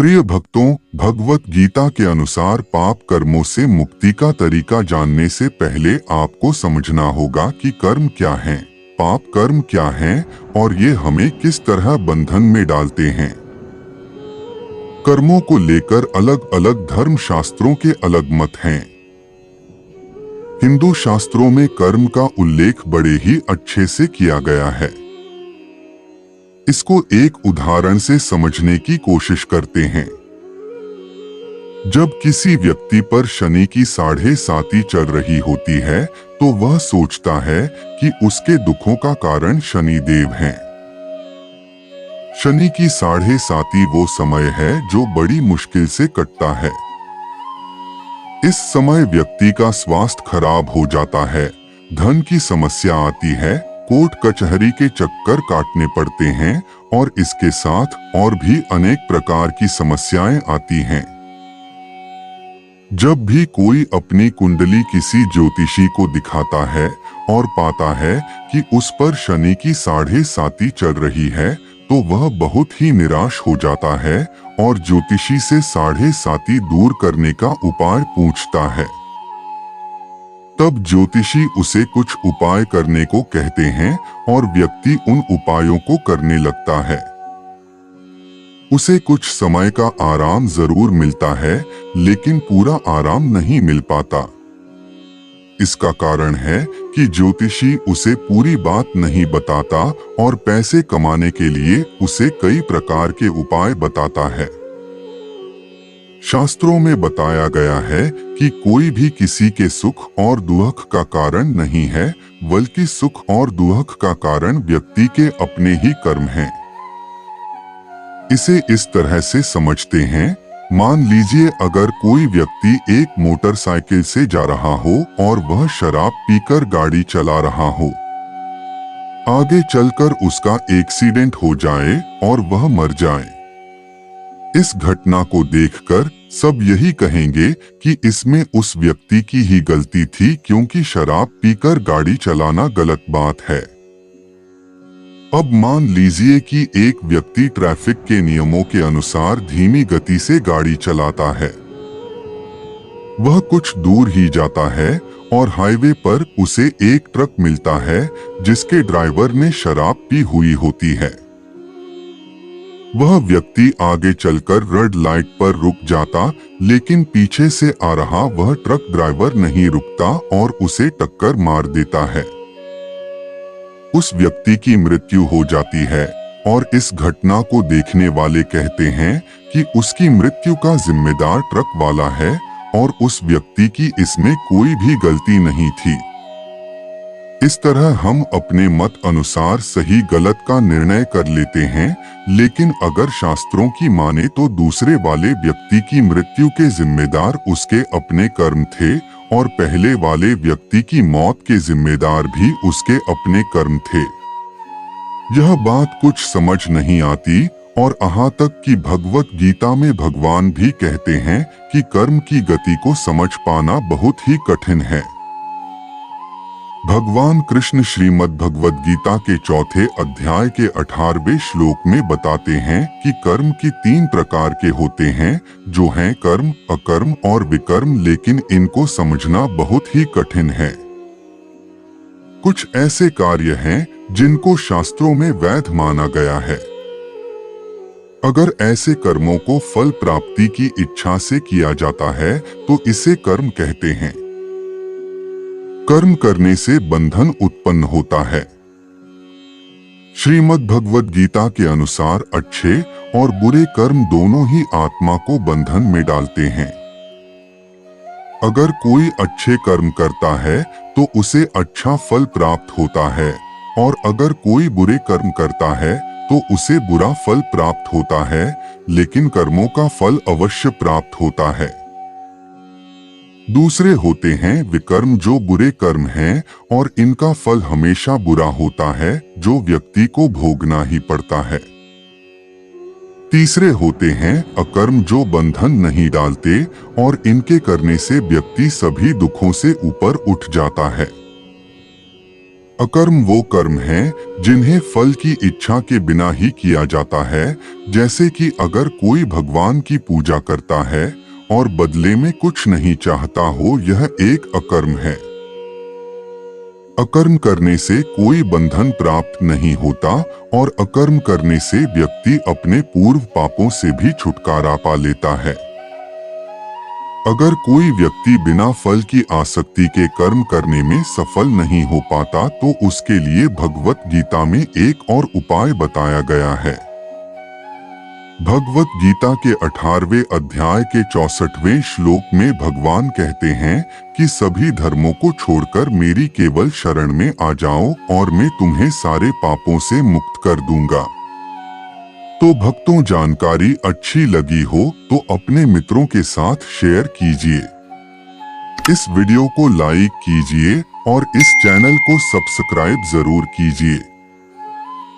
प्रिय भक्तों, भगवत गीता के अनुसार पाप कर्मों से मुक्ति का तरीका जानने से पहले आपको समझना होगा कि कर्म क्या हैं, पाप कर्म क्या हैं और ये हमें किस तरह बंधन में डालते हैं। कर्मों को लेकर अलग अलग धर्म शास्त्रों के अलग मत हैं। हिंदू शास्त्रों में कर्म का उल्लेख बड़े ही अच्छे से किया गया है। इसको एक उदाहरण से समझने की कोशिश करते हैं। जब किसी व्यक्ति पर शनि की 7.5 चल रही होती है तो वह सोचता है कि उसके दुखों का कारण शनि देव हैं। शनि की 7.5 वो समय है जो बड़ी मुश्किल से कटता है। इस समय व्यक्ति का स्वास्थ्य खराब हो जाता है, धन की समस्या आती है, कोर्ट कचहरी के चक्कर काटने पड़ते हैं और इसके साथ और भी अनेक प्रकार की समस्याएं आती हैं। जब भी कोई अपनी कुंडली किसी ज्योतिषी को दिखाता है और पाता है कि उस पर शनि की 7.5 चल रही है तो वह बहुत ही निराश हो जाता है और ज्योतिषी से 7.5 दूर करने का उपाय पूछता है। तब ज्योतिषी उसे कुछ उपाय करने को कहते हैं और व्यक्ति उन उपायों को करने लगता है। उसे कुछ समय का आराम जरूर मिलता है, लेकिन पूरा आराम नहीं मिल पाता। इसका कारण है कि ज्योतिषी उसे पूरी बात नहीं बताता और पैसे कमाने के लिए उसे कई प्रकार के उपाय बताता है। शास्त्रों में बताया गया है कि कोई भी किसी के सुख और दुख का कारण नहीं है, बल्कि सुख और दुख का कारण व्यक्ति के अपने ही कर्म हैं। इसे इस तरह से समझते हैं, मान लीजिए अगर कोई व्यक्ति एक मोटरसाइकिल से जा रहा हो और वह शराब पीकर गाड़ी चला रहा हो। आगे चलकर उसका एक्सीडेंट हो जाए और वह मर जाए। इस घटना को देखकर सब यही कहेंगे कि इसमें उस व्यक्ति की ही गलती थी, क्योंकि शराब पीकर गाड़ी चलाना गलत बात है। अब मान लीजिए कि एक व्यक्ति ट्रैफिक के नियमों के अनुसार धीमी गति से गाड़ी चलाता है। वह कुछ दूर ही जाता है और हाईवे पर उसे एक ट्रक मिलता है जिसके ड्राइवर ने शराब पी हुई होती है। वह व्यक्ति आगे चलकर रेड लाइट पर रुक जाता, लेकिन पीछे से आ रहा वह ट्रक ड्राइवर नहीं रुकता और उसे टक्कर मार देता है। उस व्यक्ति की मृत्यु हो जाती है और इस घटना को देखने वाले कहते हैं कि उसकी मृत्यु का जिम्मेदार ट्रक वाला है और उस व्यक्ति की इसमें कोई भी गलती नहीं थी। इस तरह हम अपने मत अनुसार सही गलत का निर्णय कर लेते हैं, लेकिन अगर शास्त्रों की माने तो दूसरे वाले व्यक्ति की मृत्यु के जिम्मेदार उसके अपने कर्म थे और पहले वाले व्यक्ति की मौत के जिम्मेदार भी उसके अपने कर्म थे। यह बात कुछ समझ नहीं आती और यहाँ तक कि भगवत गीता में भगवान भी कहते हैं कि कर्म की गति को समझ पाना बहुत ही कठिन है। भगवान कृष्ण श्रीमद् भगवद गीता के 4 अध्याय के 18वें श्लोक में बताते हैं कि कर्म की 3 प्रकार के होते हैं, जो हैं कर्म, अकर्म और विकर्म, लेकिन इनको समझना बहुत ही कठिन है। कुछ ऐसे कार्य हैं जिनको शास्त्रों में वैध माना गया है। अगर ऐसे कर्मों को फल प्राप्ति की इच्छा से किया जाता है तो इसे कर्म कहते हैं। कर्म करने से बंधन उत्पन्न होता है। श्रीमद् भगवद गीता के अनुसार अच्छे और बुरे कर्म दोनों ही आत्मा को बंधन में डालते हैं। अगर कोई अच्छे कर्म करता है तो उसे अच्छा फल प्राप्त होता है और अगर कोई बुरे कर्म करता है तो उसे बुरा फल प्राप्त होता है, लेकिन कर्मों का फल अवश्य प्राप्त होता है। दूसरे होते हैं विकर्म, जो बुरे कर्म हैं और इनका फल हमेशा बुरा होता है, जो व्यक्ति को भोगना ही पड़ता है। तीसरे होते हैं अकर्म, जो बंधन नहीं डालते और इनके करने से व्यक्ति सभी दुखों से ऊपर उठ जाता है। अकर्म वो कर्म हैं जिन्हें फल की इच्छा के बिना ही किया जाता है, जैसे कि अगर कोई भगवान की पूजा करता है और बदले में कुछ नहीं चाहता हो, यह एक अकर्म है। अकर्म करने से कोई बंधन प्राप्त नहीं होता और अकर्म करने से व्यक्ति अपने पूर्व पापों से भी छुटकारा पा लेता है। अगर कोई व्यक्ति बिना फल की आसक्ति के कर्म करने में सफल नहीं हो पाता तो उसके लिए भगवत गीता में एक और उपाय बताया गया है। भगवत गीता के 18वें अध्याय के 64वें श्लोक में भगवान कहते हैं कि सभी धर्मों को छोड़कर मेरी केवल शरण में आ जाओ और मैं तुम्हें सारे पापों से मुक्त कर दूंगा। तो भक्तों, जानकारी अच्छी लगी हो तो अपने मित्रों के साथ शेयर कीजिए। इस वीडियो को लाइक कीजिए और इस चैनल को सब्सक्राइब जरूर कीजिए।